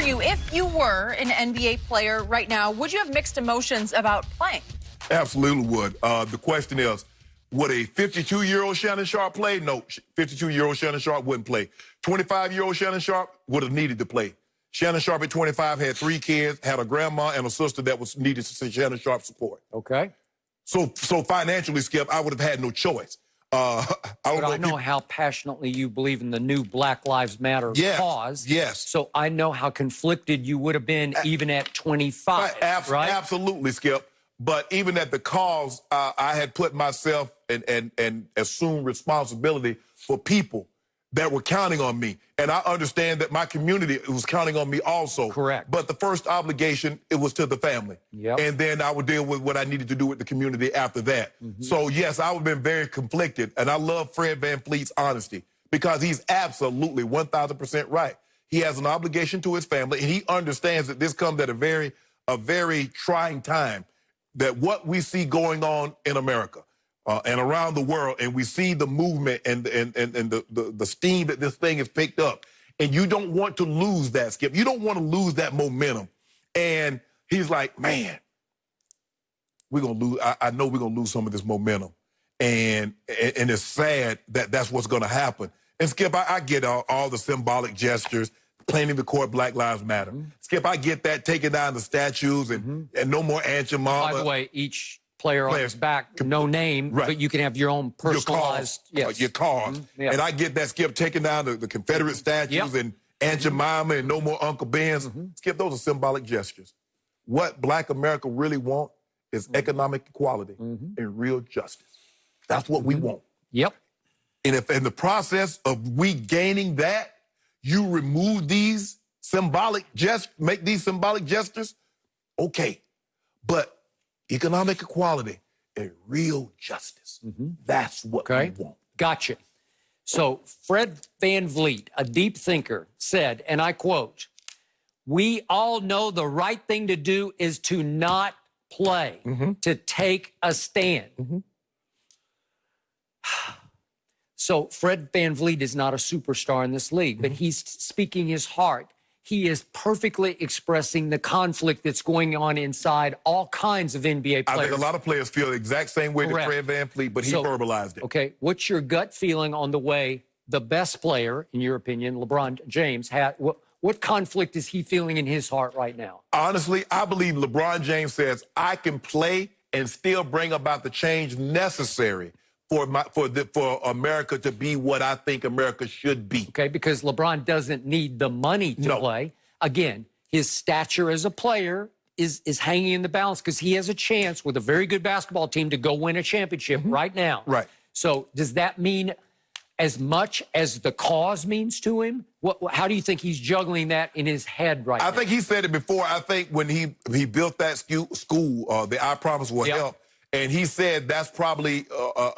you, if you were an NBA player right now, would you have mixed emotions about playing? Absolutely would. The question is, would a 52-year-old Shannon Sharp play? No, 52-year-old Shannon Sharp wouldn't play. 25-year-old Shannon Sharp would have needed to play. Shannon Sharp at 25 had 3 kids, had a grandma and a sister that was needed to see Shannon Sharp support. Okay. So financially, Skip, I would have had no choice. I know how passionately you believe in the new Black Lives Matter cause. Yes. So I know how conflicted you would have been even at 25, right? Absolutely, Skip. But even at the cause, I had put myself and assumed responsibility for people that were counting on me. And I understand that my community was counting on me also. Correct. But the first obligation, it was to the family. Yep. And then I would deal with what I needed to do with the community after that. So, yes, I would have been very conflicted. And I love Fred VanVleet's honesty because he's absolutely 1,000% right. He has an obligation to his family, and he understands that this comes at a very trying time, that what we see going on in America and around the world, and we see the movement and the steam that this thing has picked up, and you don't want to lose that, Skip. You don't want to lose that momentum. And he's like, man, we're going to lose. I know we're going to lose some of this momentum. And it's sad that that's what's going to happen. And Skip, I get all the symbolic gestures, planting the court, Black Lives Matter. Skip, I get that, taking down the statues and no more Aunt Your Mama. By the way, each player on his back, no name, but you can have your own personalized... Your cause. And I get that, Skip, taking down the Confederate statues and Aunt Your Mama and no more Uncle Ben's. Skip, those are symbolic gestures. What Black America really want is economic equality and real justice. That's what we want. Yep. And if in the process of we gaining that, you remove these symbolic make these symbolic gestures, okay. But economic equality and real justice, that's what we want. Gotcha. So Fred VanVleet, a deep thinker, said, and I quote, "We all know the right thing to do is to not play, to take a stand." So Fred VanVleet is not a superstar in this league, but he's speaking his heart. He is perfectly expressing the conflict that's going on inside all kinds of NBA players. I think a lot of players feel the exact same way that Fred VanVleet, but he verbalized it. Okay, what's your gut feeling on the way the best player, in your opinion, LeBron James, what conflict is he feeling in his heart right now? Honestly, I believe LeBron James says, I can play and still bring about the change necessary for America to be what I think America should be. Okay, because LeBron doesn't need the money to play. Again, his stature as a player is hanging in the balance because he has a chance with a very good basketball team to go win a championship right now. Right. So does that mean as much as the cause means to him? How do you think he's juggling that in his head right now? I think he said it before. I think when he built that school, the I Promise Will Help, and he said that's probably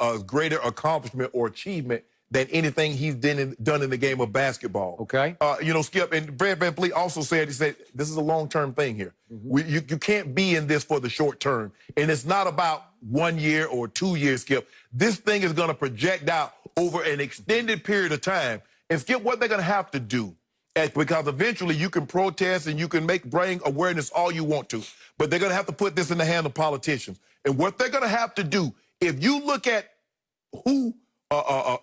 a greater accomplishment or achievement than anything he's done in the game of basketball. Okay. You know, Skip, and Fred VanVleet also said, he said, this is a long-term thing here. You can't be in this for the short term. And it's not about 1 year or 2 years, Skip. This thing is going to project out over an extended period of time. And Skip, what they're going to have to do, because eventually you can protest and you can bring awareness all you want to, but they're going to have to put this in the hand of politicians. And what they're going to have to do, if you look at who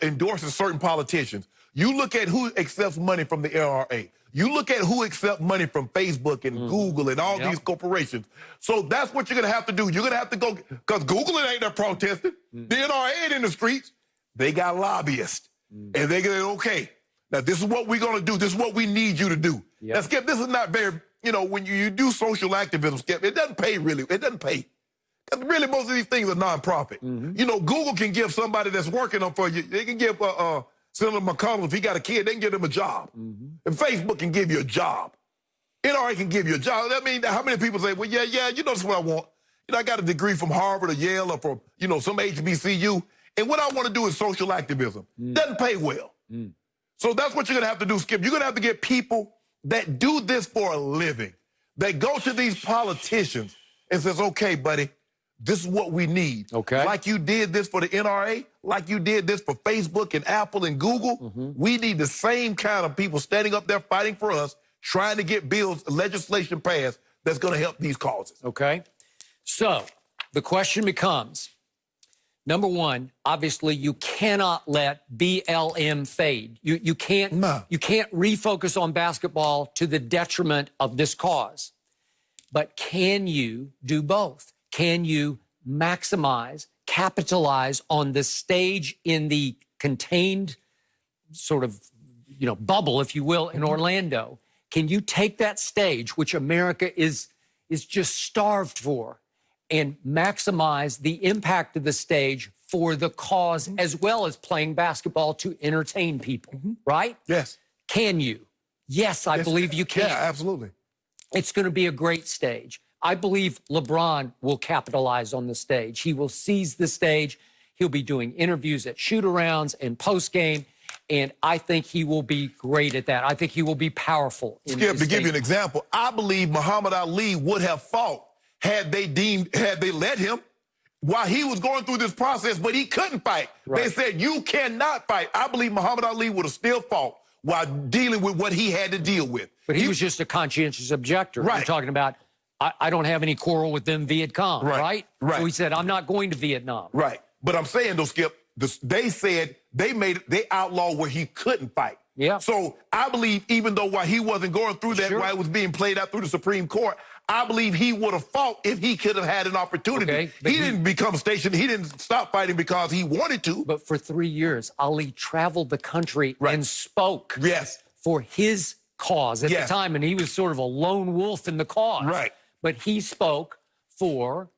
endorses certain politicians, you look at who accepts money from the NRA, you look at who accepts money from Facebook and Google and all these corporations. So that's what you're going to have to do. You're going to have to go, because Google ain't there protesting. The NRA ain't in the streets. They got lobbyists. And they're going to, okay, now this is what we're going to do. This is what we need you to do. Now, Skip, this is not very, you know, when you do social activism, Skip, it doesn't pay really. It doesn't pay. Because really, most of these things are nonprofit. You know, Google can give somebody that's working on for you, they can give Senator McConnell, if he got a kid, they can give him a job. And Facebook can give you a job. NRA can give you a job. I mean, how many people say, well, yeah, you know, that's what I want. You know, I got a degree from Harvard or Yale or from, you know, some HBCU. And what I want to do is social activism. Doesn't pay well. So that's what you're going to have to do, Skip. You're going to have to get people that do this for a living, that go to these politicians and says, okay, buddy, this is what we need. Okay. Like you did this for the NRA, like you did this for Facebook and Apple and Google. We need the same kind of people standing up there fighting for us trying to get bills, legislation passed that's going to help these causes. Okay. So the question becomes, number one, obviously you cannot let BLM fade. You can't refocus on basketball to the detriment of this cause. But can you do both? Can you maximize, capitalize on the stage in the contained sort of, bubble, if you will, in Orlando? Can you take that stage, which America is just starved for, and maximize the impact of the stage for the cause, as well as playing basketball to entertain people, right? Yes. Can you? Yes, I believe you can. Yeah, absolutely. It's going to be a great stage. I believe LeBron will capitalize on the stage. He will seize the stage. He'll be doing interviews at shoot-arounds and post-game, and I think he will be great at that. I think he will be powerful. Skip, to give you an example, I believe Muhammad Ali would have fought had they let him while he was going through this process, but he couldn't fight. Right. They said, you cannot fight. I believe Muhammad Ali would have still fought while dealing with what he had to deal with. But he was just a conscientious objector. Right. You're talking about, I don't have any quarrel with them Viet Cong, right? Right. So he said, I'm not going to Vietnam. Right. But I'm saying, though, Skip, they said they outlawed where he couldn't fight. Yeah. So I believe even though while he wasn't going through that, while it was being played out through the Supreme Court, I believe he would have fought if he could have had an opportunity. Okay, he didn't become stationed. He didn't stop fighting because he wanted to. But for 3 years, Ali traveled the country and spoke for his cause at the time, and he was sort of a lone wolf in the cause. Right. But he spoke for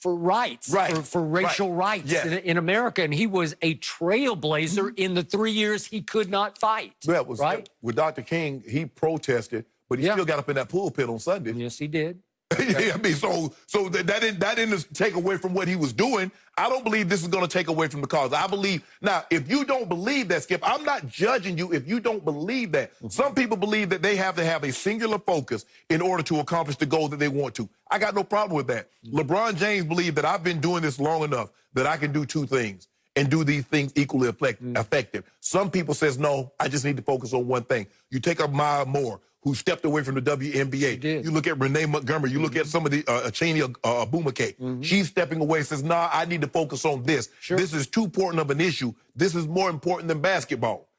rights, for racial rights in America, and he was a trailblazer in the 3 years he could not fight. That was with Dr. King. He protested, but he still got up in that pulpit on Sunday. Yes, he did. I mean, so that didn't take away from what he was doing. I don't believe this is going to take away from the cause. I believe now, if you don't believe that, Skip, I'm not judging you if you don't believe that. Some people believe that they have to have a singular focus in order to accomplish the goal that they want to. I got no problem with that. LeBron James believed that I've been doing this long enough that I can do two things and do these things equally effective. Some people says, no, I just need to focus on one thing. You take up Maya Moore, who stepped away from the WNBA. You look at Renee Montgomery. You look at some of the Cheney Abumake. She's stepping away and says, nah, I need to focus on this. This is too important of an issue. This is more important than basketball.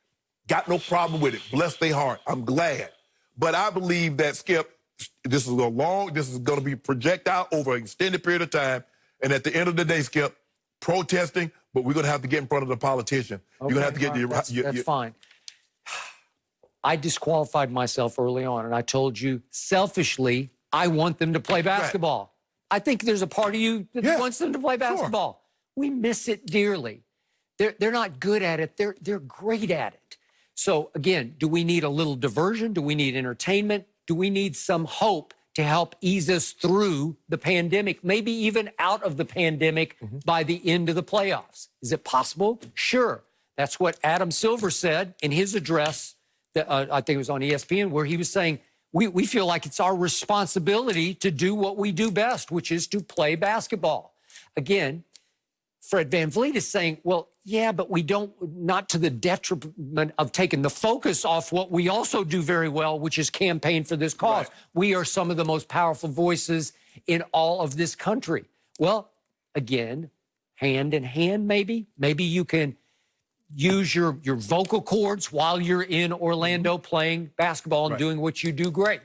Got no problem with it. Bless their heart. I'm glad. But I believe that, Skip, this is going to be projected out over an extended period of time. And at the end of the day, Skip, protesting, but we're going to have to get in front of the politician. You're going to have to get that's fine. I disqualified myself early on, and I told you, selfishly, I want them to play basketball. I think there's a part of you that wants them to play basketball. We miss it dearly. They're not good at it. They're great at it. So, again, do we need a little diversion? Do we need entertainment? Do we need some hope to help ease us through the pandemic, maybe even out of the pandemic by the end of the playoffs? Is it possible? Sure. That's what Adam Silver said in his address. I think it was on ESPN, where he was saying, we feel like it's our responsibility to do what we do best, which is to play basketball. Again, Fred VanVleet is saying, well, yeah, but we don't, not to the detriment of taking the focus off what we also do very well, which is campaign for this cause. We are some of the most powerful voices in all of this country. Well, again, hand in hand, maybe you can use your vocal cords while you're in Orlando playing basketball and doing what you do great.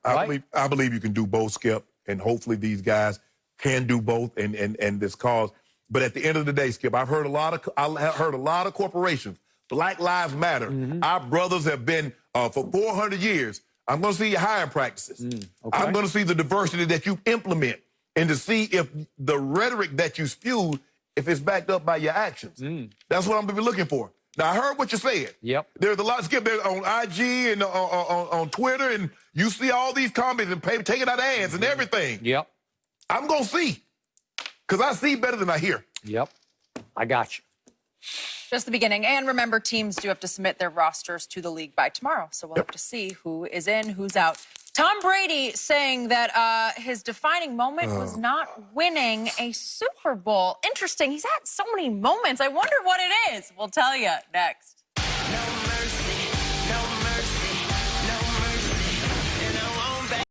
I believe you can do both, Skip, and hopefully these guys can do both and this cause. But at the end of the day, Skip, I've heard a lot of corporations, Black Lives Matter. Our brothers have been for 400 years. I'm going to see your hiring practices. I'm going to see the diversity that you implement and to see if the rhetoric that you spew, if it's backed up by your actions. That's what I'm going to be looking for. Now, I heard what you said. There's a lot, Skip, there on IG and on Twitter, and you see all these comments and taking out ads and everything. I'm going to see, because I see better than I hear. I got you. Just the beginning. And remember, teams do have to submit their rosters to the league by tomorrow. So we'll have to see who is in, who's out. Tom Brady saying that his defining moment was not winning a Super Bowl. Interesting. He's had so many moments. I wonder what it is. We'll tell you next.